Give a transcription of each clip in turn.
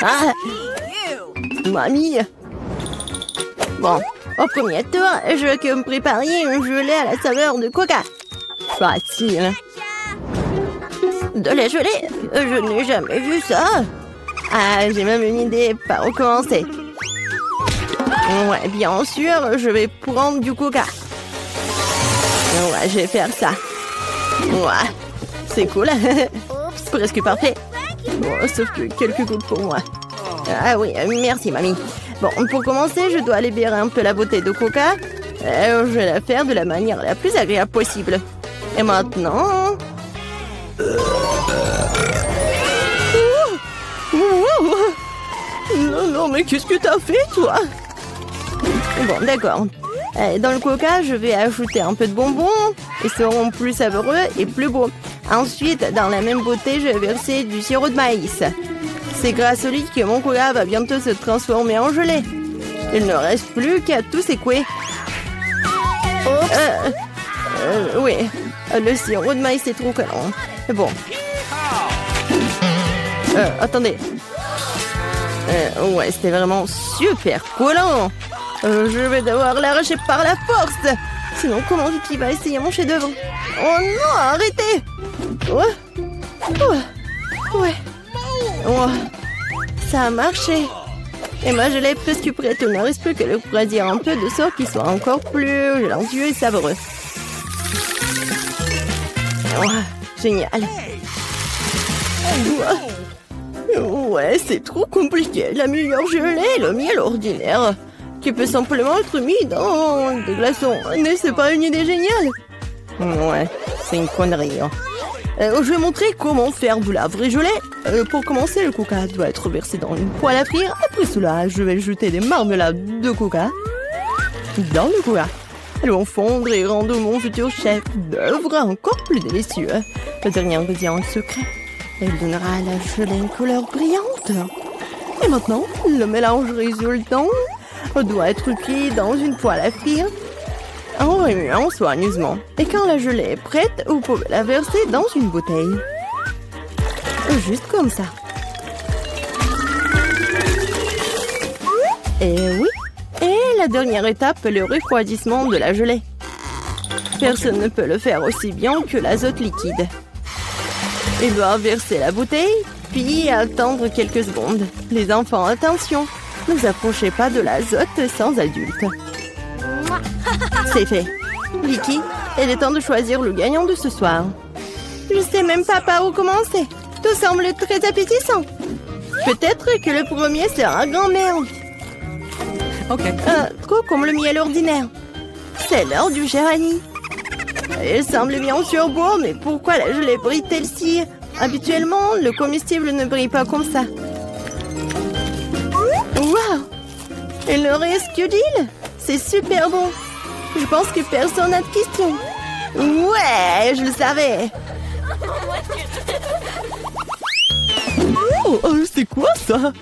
Ah, mamie. Bon, au premier tour, je veux que vous me prépariez un gelée à la saveur de coca. Facile. De la gelée? Je n'ai jamais vu ça. Ah, j'ai même une idée par où commencer. Ouais, bien sûr, je vais prendre du coca. Ouais, je vais faire ça. Ouais, c'est cool. Presque parfait. Bon, sauf que quelques gouttes pour moi. Ah oui, merci, mamie. Bon, pour commencer, je dois libérer un peu la bouteille de coca. Je vais la faire de la manière la plus agréable possible. Et maintenant... Non, non, mais qu'est-ce que t'as fait, toi? Bon, d'accord. Dans le coca, je vais ajouter un peu de bonbons. Ils seront plus savoureux et plus beaux. Ensuite, dans la même bouteille, je vais verser du sirop de maïs. C'est grâce au liquide que mon coca va bientôt se transformer en gelée. Il ne reste plus qu'à tout secouer. Oui, le sirop de maïs est trop collant. Bon. Attendez. Ouais, c'était vraiment super collant. Je vais devoir l'arracher par la force. Sinon, comment Vicky va essayer mon chef-d'œuvre? Oh non, arrêtez! Ouais. Oh, ça a marché. Et moi, je l'ai presque prête. Il ne reste plus que le refroidir un peu de sorte qu'il soit encore plus gélatineux et savoureux. Oh, génial. Ouais, c'est trop compliqué. La meilleure gelée est le miel ordinaire, qui peut simplement être mis dans des glaçons. Mais c'est pas une idée géniale? Ouais, c'est une connerie. Hein. Je vais montrer comment faire de la vraie gelée. Pour commencer, le coca doit être versé dans une poêle à frire. Après cela, je vais jeter des marmelades de coca dans le coca. Elles vont fondre et rendre mon futur chef d'œuvre encore plus délicieux. Le dernier ingrédient secret. Elle donnera à la gelée une couleur brillante. Et maintenant, le mélange résultant doit être cuit dans une poêle à frire en remuant soigneusement. Et quand la gelée est prête, vous pouvez la verser dans une bouteille. Juste comme ça. Et oui. Et la dernière étape, le refroidissement de la gelée. Personne ne peut le faire aussi bien que l'azote liquide. Il doit verser la bouteille, puis attendre quelques secondes. Les enfants, attention, ne vous approchez pas de l'azote sans adulte. C'est fait. Vicky, il est temps de choisir le gagnant de ce soir. Je sais même pas par où commencer. Tout semble très appétissant. Peut-être que le premier sera grand-mère. Ok. Trop comme le miel ordinaire. C'est l'heure du cher Annie. Il semble bien sûr beau, mais pourquoi la gelée brille-t-elle si? Habituellement, le comestible ne brille pas comme ça. Waouh! Il ne reste que d'huile. C'est super bon. Je pense que personne n'a de questions. Ouais, je le savais. Oh, c'est quoi ça?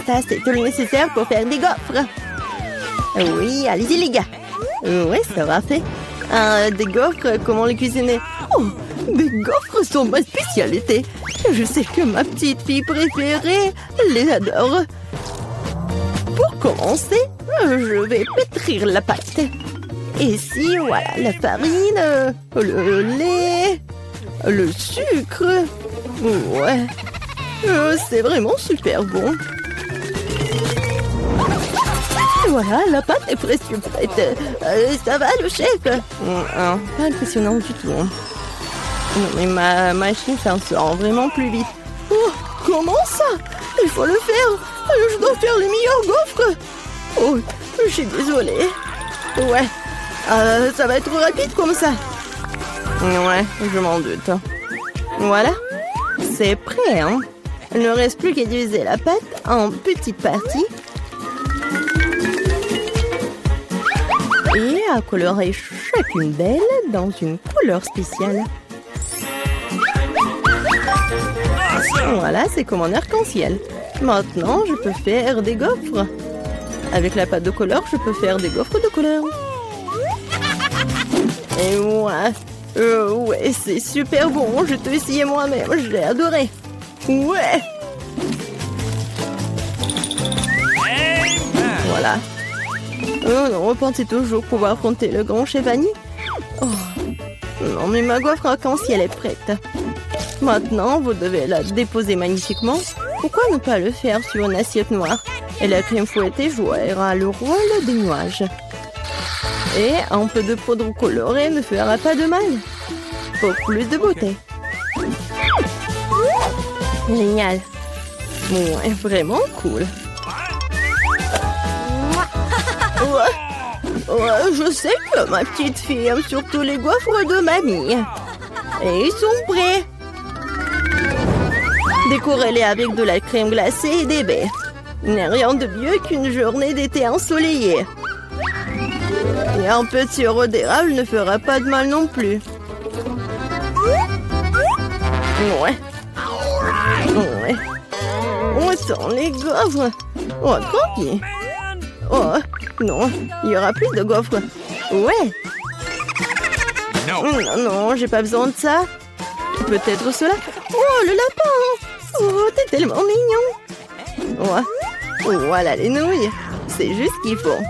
Ça, c'est tout le nécessaire pour faire des gaufres. Oui, allez-y les gars. Oui, ça va fait. Des gaufres, comment les cuisiner? Oh, des gaufres sont ma spécialité. Je sais que ma petite fille préférée les adore. Pour commencer, je vais pétrir la pâte. Ici, voilà, la farine, le lait, le sucre. Ouais, c'est vraiment super bon. Voilà, la pâte est presque prête. Ça va, le chef? Pas impressionnant du tout. Non, mais ma machine s'en sort vraiment plus vite. Oh, comment ça? Il faut le faire. Je dois faire les meilleurs gaufres. Oh, je suis désolée. Ouais, ça va être rapide comme ça. Ouais, je m'en doute. Voilà, c'est prêt, hein? Il ne reste plus qu'à diviser la pâte en petites parties. Et à colorer chacune d'elles dans une couleur spéciale. Voilà, c'est comme un arc-en-ciel. Maintenant, je peux faire des gaufres. Avec la pâte de couleur, je peux faire des gaufres de couleur. Et ouais, Ouais, c'est super bon. Je te essayé moi-même. Je l'ai adoré. Ouais. Voilà. On pensait toujours pouvoir affronter le grand chef Annie. Oh. Non, mais ma gaufre arc-en-ciel est prête. Maintenant, vous devez la déposer magnifiquement. Pourquoi ne pas le faire sur une assiette noire? Et la crème fouettée jouera le rôle des nuages. Et un peu de poudre colorée ne fera pas de mal. Pour plus de beauté. Génial. Ouais, vraiment cool. Ouais, je sais que ma petite fille aime surtout les gaufres de mamie. Et ils sont prêts. Décorez-les avec de la crème glacée et des baies. Il n'y a rien de mieux qu'une journée d'été ensoleillée. Et un peu de sirop d'érable ne fera pas de mal non plus. Ouais. Ouais. On sent les gaufres. Oh, tranquille. Oh, non, il y aura plus de gaufres. Ouais. Non, non, j'ai pas besoin de ça. Peut-être cela. Oh, le lapin. Oh, t'es tellement mignon. Ouais. Voilà les nouilles. C'est juste ce qu'il faut.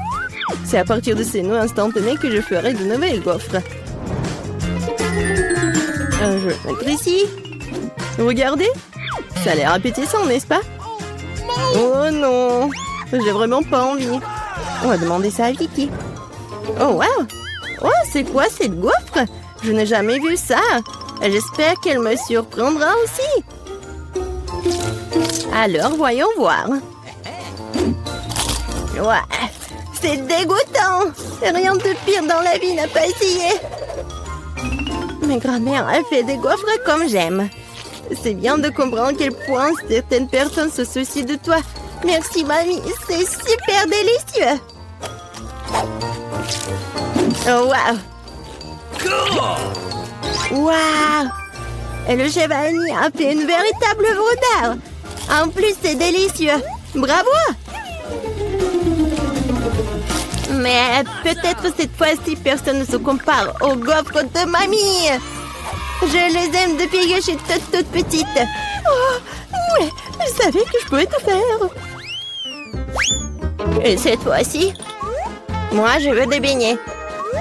C'est à partir de ces nouilles instantanées que je ferai de nouvelles gaufres. Je vais le mettre ici. Regardez. Ça a l'air appétissant, n'est-ce pas? Oh non. J'ai vraiment pas envie. On va demander ça à Vicky. Oh, wow. Oh, c'est quoi cette gaufre? Je n'ai jamais vu ça. J'espère qu'elle me surprendra aussi. Alors, voyons voir. Ouais, c'est dégoûtant. Rien de pire dans la vie n'a pas essayé. Ma grand-mère a fait des gaufres comme j'aime. C'est bien de comprendre à quel point certaines personnes se soucient de toi. Merci, mamie. C'est super délicieux. Oh, wow. Wow. Et le chef Annie a fait une véritable œuvre d'art. En plus, c'est délicieux. Bravo. Mais peut-être cette fois-ci, personne ne se compare aux gaufres de mamie. Je les aime depuis que je suis toute petite. Oh, ouais, je savais que je pouvais tout faire. Et cette fois-ci, moi, je veux des beignets.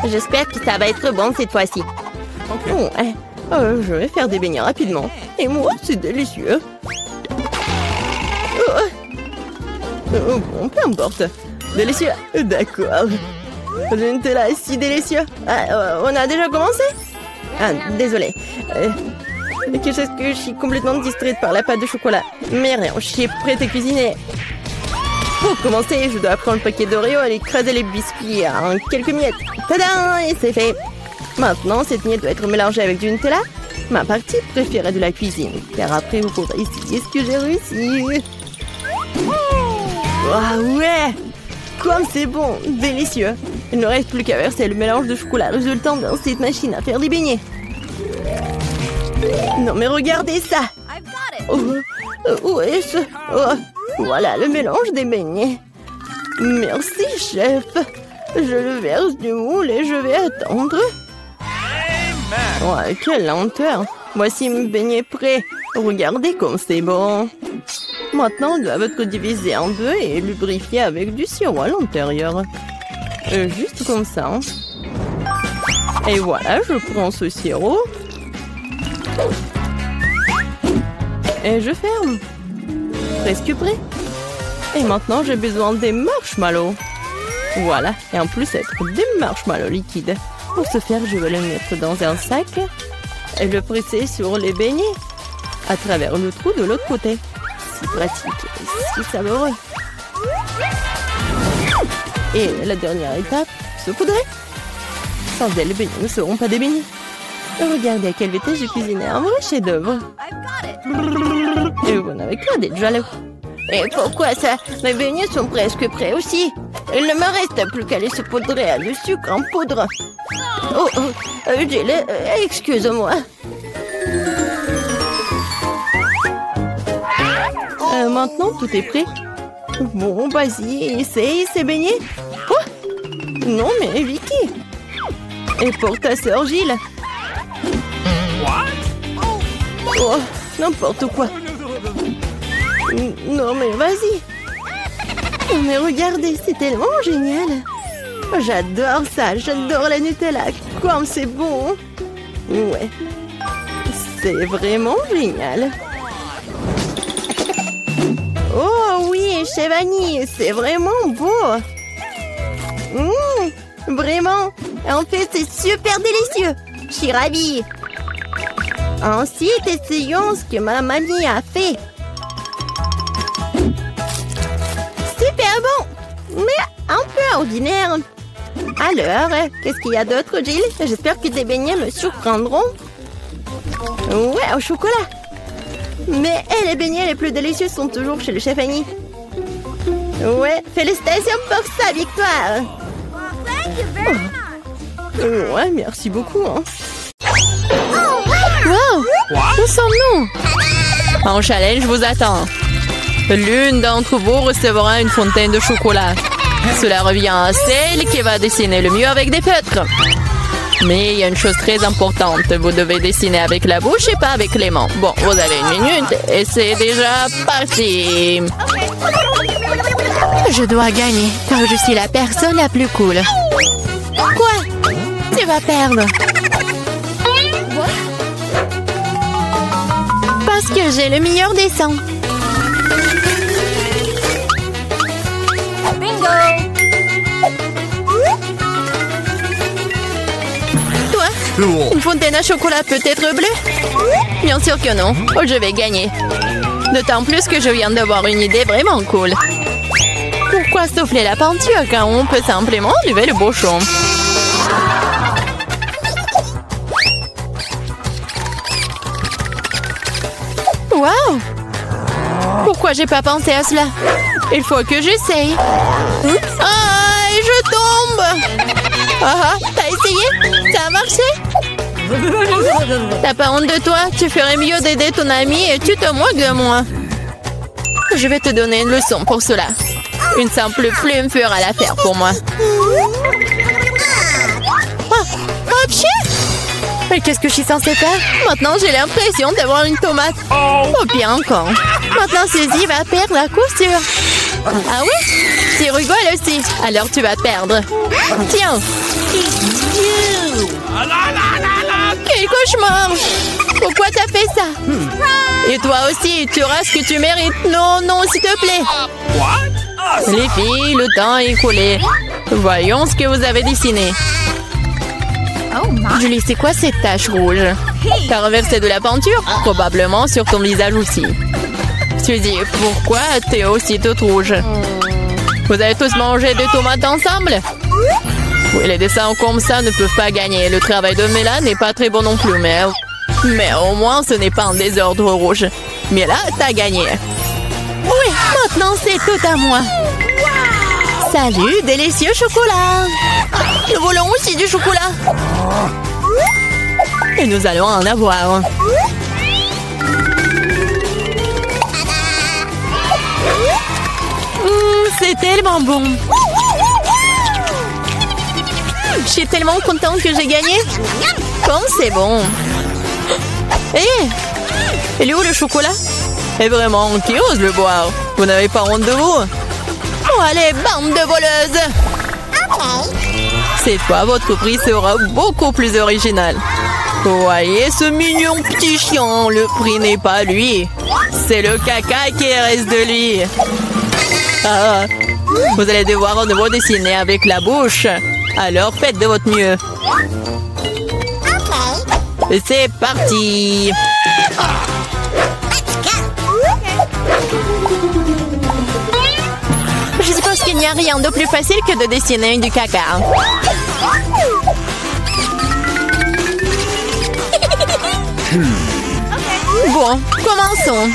J'espère que ça va être bon cette fois-ci. Ouais, je vais faire des beignets rapidement. Et moi, c'est délicieux. Bon, peu importe. Délicieux. D'accord. Le Nutella est si délicieux. On a déjà commencé? Ah, désolé. Quelque chose que je suis complètement distraite par la pâte de chocolat. Mais rien, je suis prête à cuisiner. Pour commencer, je dois prendre le paquet d'Oreo et écraser les biscuits en quelques miettes. Tadam! Et c'est fait. Maintenant, cette miette doit être mélangée avec du Nutella. Ma partie préférée de la cuisine. Car après, vous pourrez essayer ce que j'ai réussi. Oh, ouais! Comme c'est bon! Délicieux! Il ne reste plus qu'à verser le mélange de chocolat résultant dans cette machine à faire des beignets. Non mais regardez ça! Où est-ce? Oh, voilà le mélange des beignets. Merci, chef. Je le verse du moule et je vais attendre. Ouais, quelle lenteur. Voici mes beignets prêts. Regardez comme c'est bon. Maintenant, ils doivent être divisés en deux et lubrifiés avec du sirop à l'intérieur. Juste comme ça. Et voilà, je prends ce sirop. Et je ferme. Presque prêt. Et maintenant, j'ai besoin des marshmallows. Voilà. Et en plus, être des marshmallows liquides. Pour ce faire, je vais le mettre dans un sac et le presser sur les beignets à travers le trou de l'autre côté. Si pratique et si savoureux. Et la dernière étape, saupoudrer. Sans elle, les beignets ne seront pas des beignets. Regardez à quelle vitesse j'ai cuisiné un vrai chef-d'œuvre. Et vous n'avez qu'à d'être jaloux. Et pourquoi ça? Mes beignets sont presque prêts aussi. Il ne me reste plus qu'à les saupoudrer à du sucre en poudre. Excuse-moi. Maintenant, tout est prêt. Bon, vas-y, essaye ces beignets. Oh! Non, mais Vicky. Et pour ta sœur Gilles. Oh, n'importe quoi. Non mais vas-y. Non mais regardez, c'est tellement génial. J'adore ça, j'adore la Nutella. Comme c'est bon. Ouais. C'est vraiment génial. Oh oui, chez Vanille, c'est vraiment beau. Vraiment. En fait, c'est super délicieux. Je suis ravie. Ensuite, essayons ce que ma mamie a fait. Super bon, mais un peu ordinaire. Alors, qu'est-ce qu'il y a d'autre, Jill? J'espère que tes beignets me surprendront. Ouais, au chocolat. Mais les beignets les plus délicieux sont toujours chez le chef Annie. Ouais, félicitations pour sa victoire. Oh. Ouais, merci beaucoup. Hein. Wow, où sommes-nous? En challenge vous attend. L'une d'entre vous recevra une fontaine de chocolat. Cela revient à celle qui va dessiner le mieux avec des feutres. Mais il y a une chose très importante. Vous devez dessiner avec la bouche et pas avec les mains. Bon, vous avez 1 minute et c'est déjà parti. Je dois gagner car je suis la personne la plus cool. Quoi? Tu vas perdre. Parce que j'ai le meilleur dessin. Bingo! Toi, une fontaine à chocolat peut être bleue? Bien sûr que non. Oh, je vais gagner. D'autant plus que je viens d'avoir une idée vraiment cool. Pourquoi souffler la peinture quand on peut simplement enlever le bouchon? Wow! Pourquoi j'ai pas pensé à cela? Il faut que j'essaye. Ah, et je tombe! Ah, t'as essayé? Ça a marché? T'as pas honte de toi? Tu ferais mieux d'aider ton ami et tu te moques de moi. Je vais te donner une leçon pour cela. Une simple plume fera l'affaire pour moi. Ah, hop, mais qu'est-ce que je suis censée faire? Maintenant, j'ai l'impression d'avoir une tomate. Oh, bien encore. Maintenant, Suzy va perdre la couture. Ah oui? Tu rigoles aussi. Alors, tu vas perdre. Tiens. Quel cauchemar! Pourquoi t'as fait ça? Et toi aussi, tu auras ce que tu mérites. Non, non, s'il te plaît. Les filles, le temps est écoulé. Voyons ce que vous avez dessiné. Julie, c'est quoi cette tache rouge? T'as renversé de la peinture? Probablement sur ton visage aussi. Suzy, pourquoi t'es aussi toute rouge? Vous avez tous mangé des tomates ensemble? Oui, les dessins comme ça ne peuvent pas gagner. Le travail de Mela n'est pas très bon non plus, mais au moins ce n'est pas un désordre rouge. Mais là, t'as gagné. Oui, maintenant c'est tout à moi. Salut, délicieux chocolat. Nous voulons aussi du chocolat. Et nous allons en avoir. C'est tellement bon. Je suis tellement contente que j'ai gagné. Comme c'est bon. Il est où le chocolat? Et vraiment, qui ose le boire? Vous n'avez pas honte de vous? Oh, allez, bande de voleuses! Cette fois, votre prix sera beaucoup plus original. Voyez ce mignon petit chien, le prix n'est pas lui. C'est le caca qui reste de lui. Ah, vous allez devoir à nouveau dessiner avec la bouche. Alors faites de votre mieux. C'est parti. Je suppose qu'il n'y a rien de plus facile que de dessiner du caca. Bon, commençons.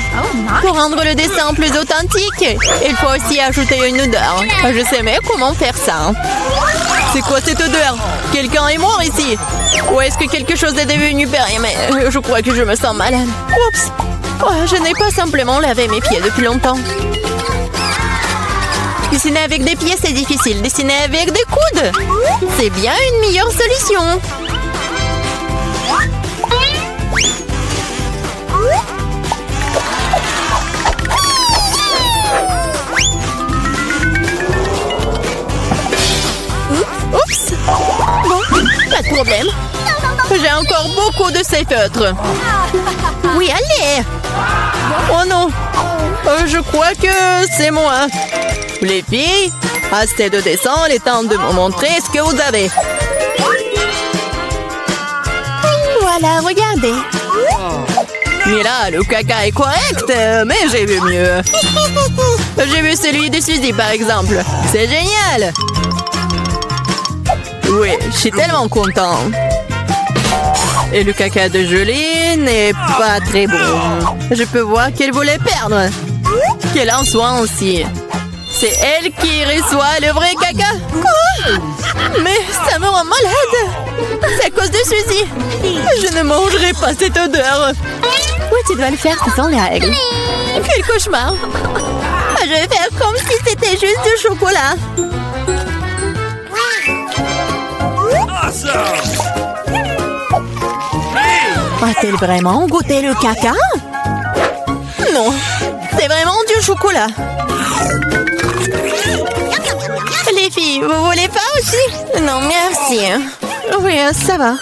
Pour rendre le dessin plus authentique, il faut aussi ajouter une odeur. Je sais mais comment faire ça. C'est quoi cette odeur? Quelqu'un est mort ici? Ou est-ce que quelque chose est devenu périmé? Mais je crois que je me sens malade. Oups. Oh, je n'ai pas simplement lavé mes pieds depuis longtemps. Dessiner avec des pieds, c'est difficile. Dessiner avec des coudes, c'est bien une meilleure solution. encore beaucoup de ces feutres. Oui, allez. Oh non. Je crois que c'est moi. Les filles, assez de descendre, il est temps de me montrer ce que vous avez. Voilà, regardez. Mila, le caca est correct, mais j'ai vu mieux. J'ai vu celui de Suzy, par exemple. C'est génial. Oui, je suis tellement content. Et le caca de Julie n'est pas très bon. Je peux voir qu'elle voulait perdre. Qu'elle en soit aussi. C'est elle qui reçoit le vrai caca. Quoi? Mais ça me rend malade. C'est à cause de Suzy. Je ne mangerai pas cette odeur. Oui, tu dois le faire, ce sont les règles. Quel cauchemar. Je vais faire comme si c'était juste du chocolat. A-t-elle vraiment goûté le caca? Non, c'est vraiment du chocolat. Les filles, vous voulez pas aussi? Non, merci. Oui, ça va.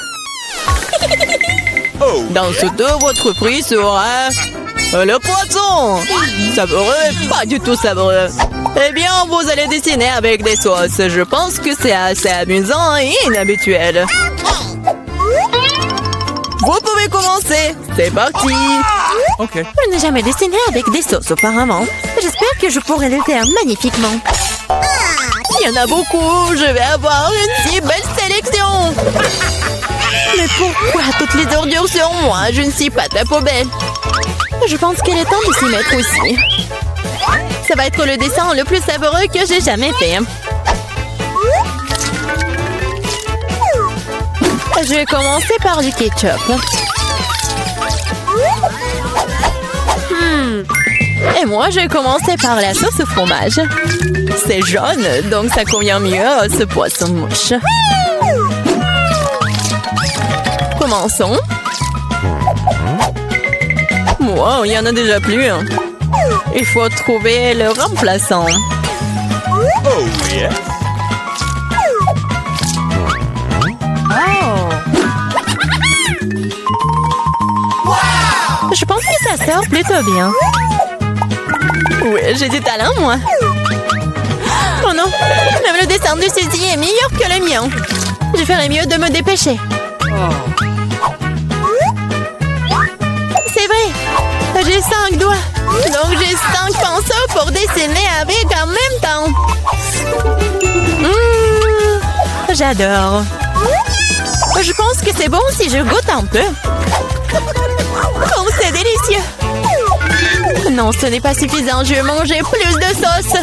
Dans ce dos, votre prix sera le poisson. Savoureux, pas du tout savoureux. Eh bien, vous allez dessiner avec des sauces. Je pense que c'est assez amusant et inhabituel. Vous pouvez commencer. C'est parti. Ok. Je n'ai jamais dessiné avec des sauces auparavant. J'espère que je pourrai le faire magnifiquement. Il y en a beaucoup. Je vais avoir une si belle sélection. Mais pourquoi toutes les ordures sur moi? Je ne suis pas ta poubelle. Je pense qu'il est temps de s'y mettre aussi. Ça va être le dessin le plus savoureux que j'ai jamais fait. Je vais commencer par du ketchup. Et moi, je vais commencer par la sauce au fromage. C'est jaune, donc ça convient mieux à ce poisson-mouche. Commençons. Wow, il y en a déjà plus. Il faut trouver le remplaçant. Oh, yeah. Je pense que ça sort plutôt bien. Oui, j'ai du talent, moi. Oh non, même le dessin de Suzy est meilleur que le mien. Je ferais mieux de me dépêcher. C'est vrai, j'ai 5 doigts. Donc j'ai 5 pinceaux pour dessiner avec en même temps. J'adore. Je pense que c'est bon si je goûte un peu. Oh, c'est délicieux. Non, ce n'est pas suffisant. Je vais manger plus de sauce.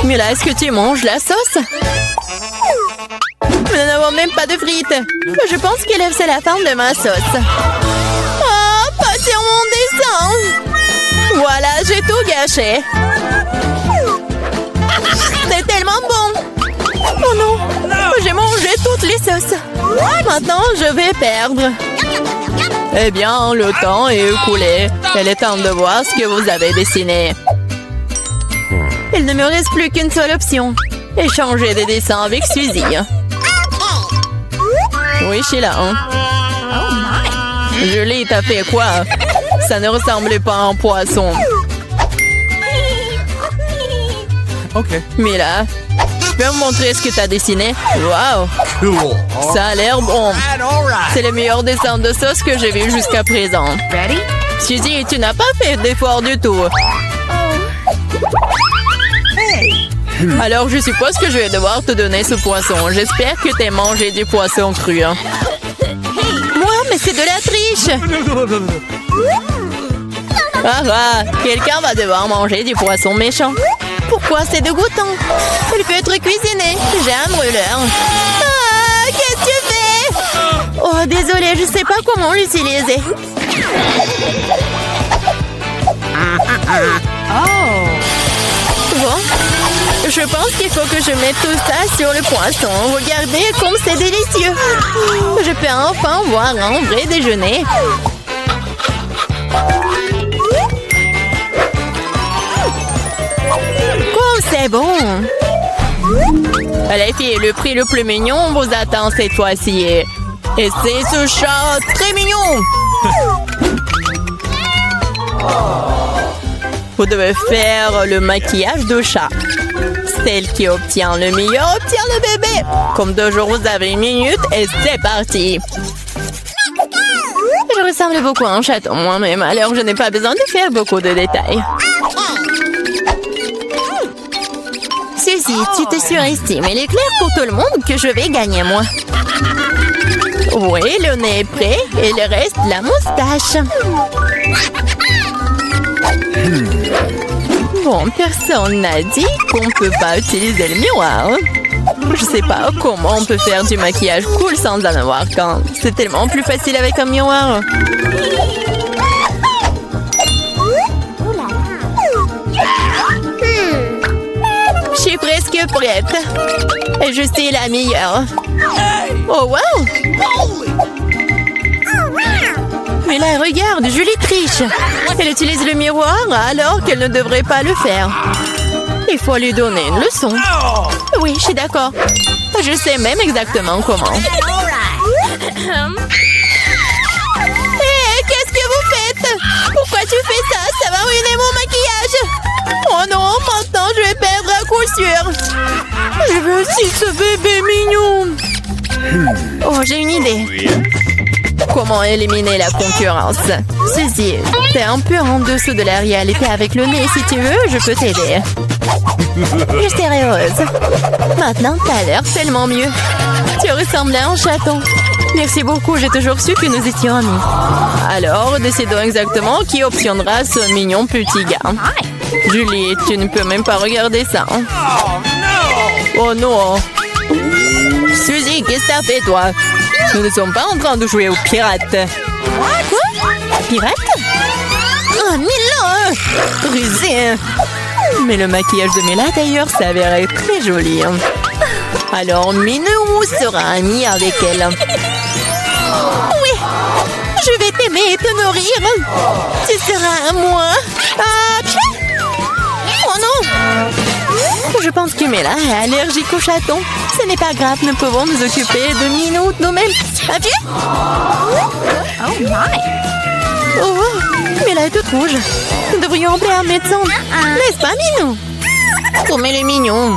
Mais là, est-ce que tu manges la sauce? Nous n'avons même pas de frites. Je pense que c'est la fin de ma sauce. Oh, pas sur mon dessin. Voilà, j'ai tout gâché. C'est tellement bon. Oh non, j'ai mangé toutes les sauces. Maintenant, je vais perdre. Eh bien, le temps est écoulé. Il est temps de voir ce que vous avez dessiné. Il ne me reste plus qu'une seule option. Échanger des dessins avec Suzy. Oui, Sheila. Julie, t'as fait quoi? Ça ne ressemblait pas à un poisson. Ok. Mila, tu peux me montrer ce que tu as dessiné? Wow! Cool. Ça a l'air bon. C'est le meilleur dessin de sauce que j'ai vu jusqu'à présent. Ready? Suzy, tu n'as pas fait d'effort du tout. Alors, je suppose que je vais devoir te donner ce poisson. J'espère que tu as mangé du poisson cru. Moi, mais c'est de la triche! Ah, quelqu'un va devoir manger du poisson méchant. Pourquoi c'est dégoûtant? Il peut être cuisiné. J'ai un brûleur. Ah, qu'est-ce que tu fais? Oh, désolée, je sais pas comment l'utiliser. Bon, je pense qu'il faut que je mette tout ça sur le poisson. Regardez comme c'est délicieux. Je peux enfin voir un vrai déjeuner. Oh, c'est bon. Les filles, le prix le plus mignon vous attend cette fois-ci. Et c'est ce chat très mignon. Vous devez faire le maquillage de chat. Celle qui obtient le meilleur obtient le bébé. Comme toujours, vous avez 1 minute et c'est parti. Je ressemble beaucoup à un chaton moi-même, alors je n'ai pas besoin de faire beaucoup de détails. Suzy, tu te surestimes. Il est clair pour tout le monde que je vais gagner, moi. Oui, le nez est prêt et le reste, la moustache. Bon, personne n'a dit qu'on peut pas utiliser le miroir. Je sais pas comment on peut faire du maquillage cool sans en avoir qu'un. C'est tellement plus facile avec un miroir. Je suis presque prête. Et je suis la meilleure. Oh, wow! Mais là, regarde, Julie triche. Elle utilise le miroir alors qu'elle ne devrait pas le faire. Il faut lui donner une leçon. Oui, je suis d'accord. Je sais même exactement comment. Hé, qu'est-ce que vous faites? Pourquoi tu fais ça? Ça va ruiner mon maquillage. Oh non, maintenant je vais perdre à coup sûr. Je veux aussi ce bébé mignon. Oh, j'ai une idée. Comment éliminer la concurrence? Suzy, t'es un peu en dessous de la réalité avec le nez. Si tu veux, je peux t'aider. Je serai heureuse. Maintenant, t'as l'air tellement mieux. Tu ressembles à un chaton. Merci beaucoup, j'ai toujours su que nous étions amis. Alors, décidons exactement qui obtiendra ce mignon petit gars. Julie, tu ne peux même pas regarder ça. Oh non. Suzy, qu'est-ce que t'as fait, toi? Nous ne sommes pas en train de jouer aux pirates. Quoi? Pirates? Oh, Mila! Rusé! Mais le maquillage de Mila, d'ailleurs, s'avérait très joli. Alors, Minou sera amie avec elle. Oui! Je vais t'aimer et te nourrir. Tu seras à moi. Oh non! Je pense que Mila est allergique aux chatons. Ce n'est pas grave, nous pouvons nous occuper de Minou nous-mêmes. As-tu? Oh my! Oh, Mila est toute rouge. Nous devrions appeler un médecin. N'est-ce pas, Minou? Oh, mais les mignons.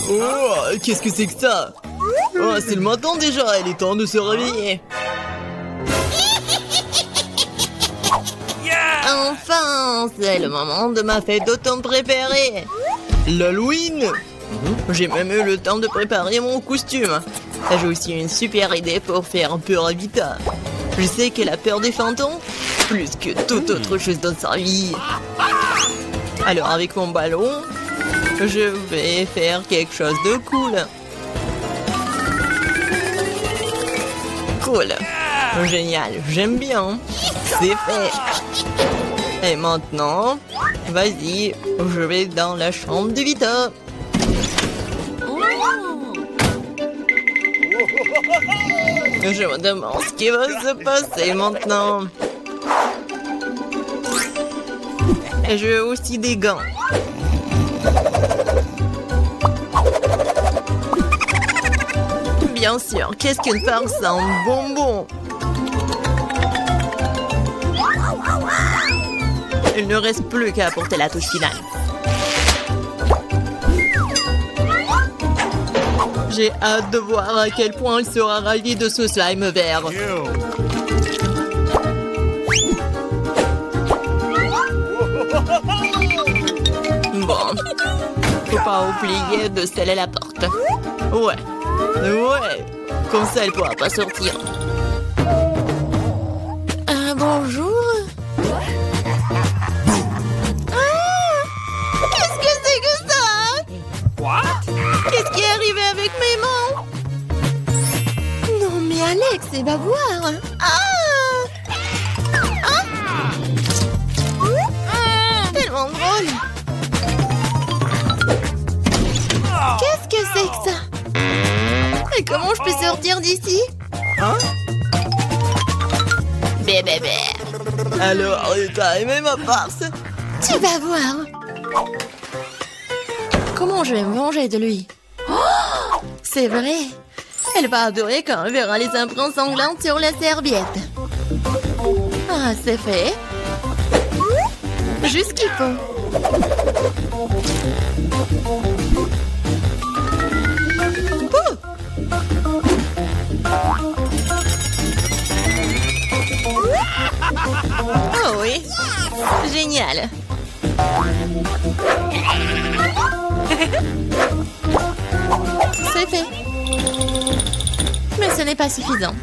Oh, qu'est-ce que c'est que ça? Oh, c'est le matin déjà, il est temps de se réveiller. Enfin, c'est le moment de ma fête d'automne préférée. L'Halloween? J'ai même eu le temps de préparer mon costume. J'ai aussi une super idée pour faire peur à Vita. Je sais qu'elle a peur des fantômes, plus que toute autre chose dans sa vie. Alors avec mon ballon, je vais faire quelque chose de cool. Cool. Génial, j'aime bien. C'est fait. Et maintenant, vas-y, je vais dans la chambre de Vita. Je me demande ce qui va se passer maintenant. Et je veux aussi des gants. Bien sûr, qu'est-ce qu'une farce en bonbon? Il ne reste plus qu'à apporter la touche finale. J'ai hâte de voir à quel point il sera ravi de ce slime vert. Bon, faut pas oublier de sceller la porte. Ouais, comme ça elle pourra pas sortir. Bonjour. Qu'est-ce que c'est que ça? Qu'est-ce qui est arrivé avec mes mains? Non mais Alex, elle va voir. Tellement drôle. Qu'est-ce que c'est que ça? Et comment je peux sortir d'ici? Bébé. Alors, t'as aimé ma farce? Tu vas voir. Comment je vais me venger de lui? Oh, c'est vrai. Elle va adorer quand elle verra les empreintes sanglantes sur la serviette. Ah, c'est fait. Juste ce qu'il faut. Oh oui, génial. C'est fait. Mais ce n'est pas suffisant.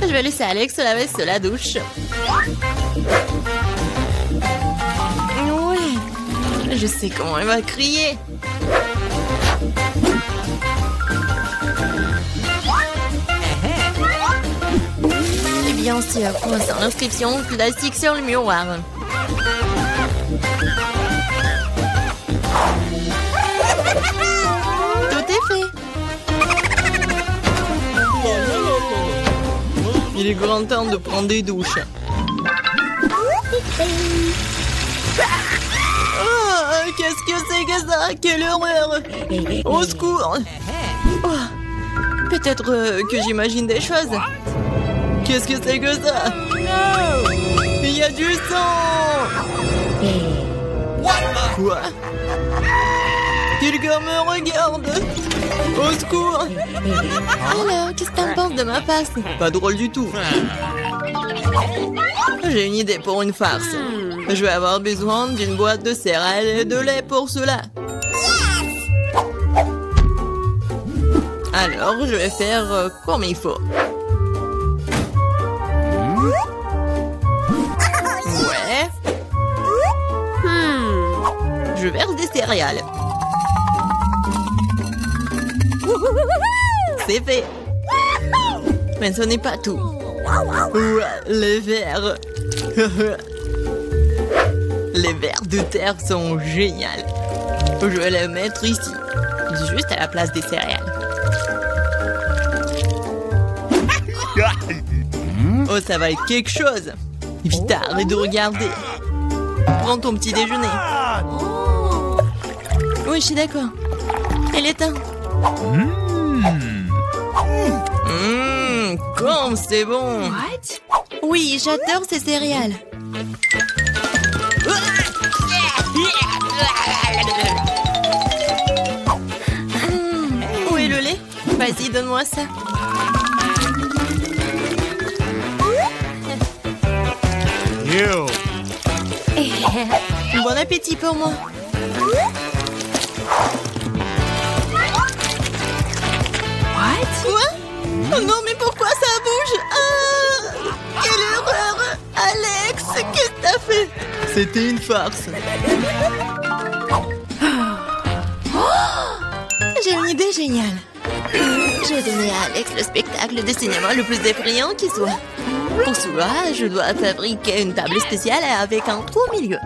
Je vais laisser Alex se laver sous la douche. Ouais, je sais comment elle va crier. Et bien sûr, posant l'inscription plastique sur le miroir. Tout est fait. Il est grand temps de prendre des douches. Oh, qu'est-ce que c'est que ça? Quelle horreur! Au secours! Oh, peut-être que j'imagine des choses. Qu'est-ce que c'est que ça? Il y a du sang! Quoi? Quelqu'un me regarde! Au secours! Alors, qu'est-ce que t'en penses de ma face? Pas drôle du tout. J'ai une idée pour une farce. Je vais avoir besoin d'une boîte de céréales et de lait pour cela. Alors, je vais faire comme il faut. Ouais. Je verse des céréales. C'est fait. Mais ce n'est pas tout. Ouah, les vers. Les vers de terre sont géniaux. Je vais les mettre ici, juste à la place des céréales. Oh, ça va être quelque chose. Vite, arrête de regarder. Prends ton petit déjeuner. Oui, je suis d'accord. Elle est un. Comme c'est bon. Oui, j'adore ces céréales. Où est le lait? Vas-y, donne-moi ça. You. Bon appétit pour moi. Quoi? Oh non, mais pourquoi ça bouge? Ah, quelle horreur! Alex, qu'est-ce que t'as fait? C'était une farce. J'ai une idée géniale. Je vais donner à Alex le spectacle de cinéma le plus effrayant qui soit. Pour cela, je dois fabriquer une table spéciale avec un trou au milieu.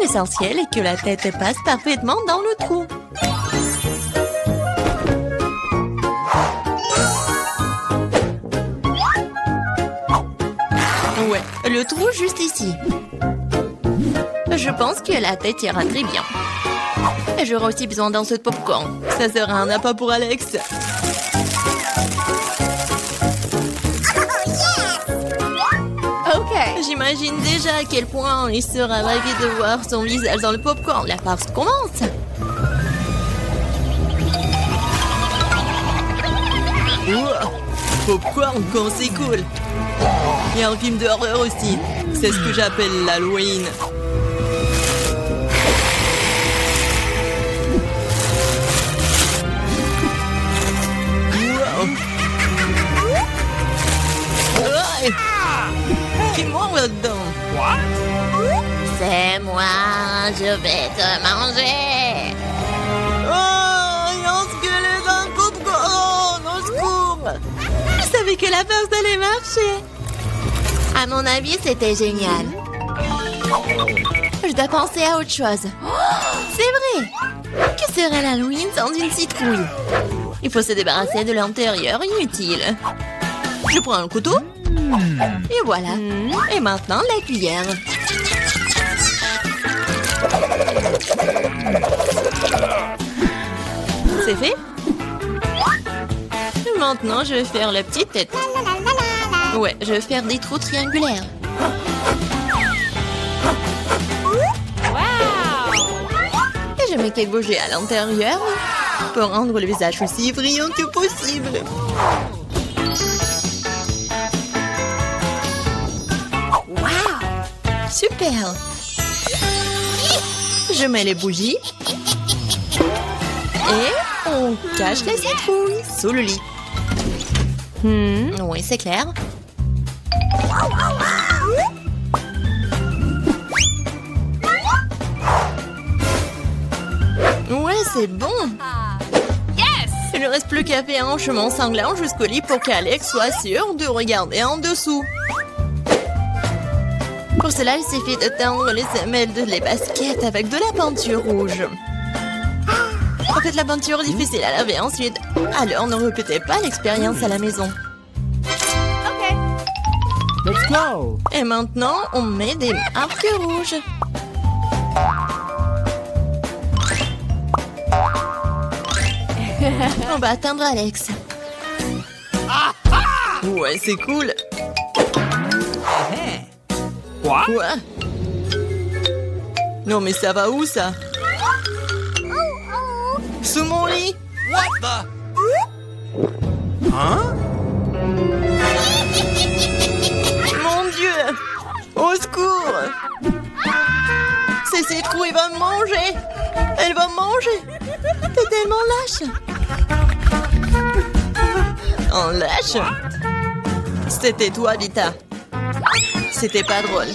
L'essentiel est que la tête passe parfaitement dans le trou. Ouais, le trou juste ici. Je pense que la tête ira très bien. Et j'aurai aussi besoin d'un seau de popcorn. Ça sera un appât pour Alex. Ok. J'imagine déjà à quel point il sera ravi de voir son visage dans le popcorn. La farce commence. Ouah, popcorn quand c'est cool. Il y a un film d'horreur aussi. C'est ce que j'appelle l'Halloween. Ouais. Qui mord là-dedans? C'est moi, je vais te manger. Oh, il y a un squelette dans le popcorn. Au secours. Je savais que la farce allait marcher. À mon avis, c'était génial. Je dois penser à autre chose. Oh, c'est vrai. Que serait l'Halloween sans une citrouille? Il faut se débarrasser de l'intérieur inutile. Je prends un couteau. Et voilà. Et maintenant, la cuillère. C'est fait? Maintenant, je vais faire la petite tête. Ouais, je vais faire des trous triangulaires. Et je mets quelques bougies à l'intérieur pour rendre le visage aussi brillant que possible. Wow! Super! Je mets les bougies. Et on cache la citrouille sous le lit. Oui, c'est clair. Ouais, c'est bon. Yes! Il ne reste plus qu'à faire un chemin sanglant jusqu'au lit pour qu'Alex soit sûr de regarder en dessous. Pour cela, il suffit de teindre les semelles de baskets avec de la peinture rouge. En fait, la peinture est difficile à laver ensuite. Alors, ne répétez pas l'expérience à la maison. Okay. Let's go. Et maintenant, on met des marques rouges. On va atteindre Alex. Ouais, c'est cool. Quoi? Non, mais ça va où, ça? Sous mon lit? What the? Hein? Mon Dieu! Au secours! C'est citrouille va me manger! Elle va me manger! T'es tellement lâche! En lâche? C'était toi, Vita. C'était pas drôle.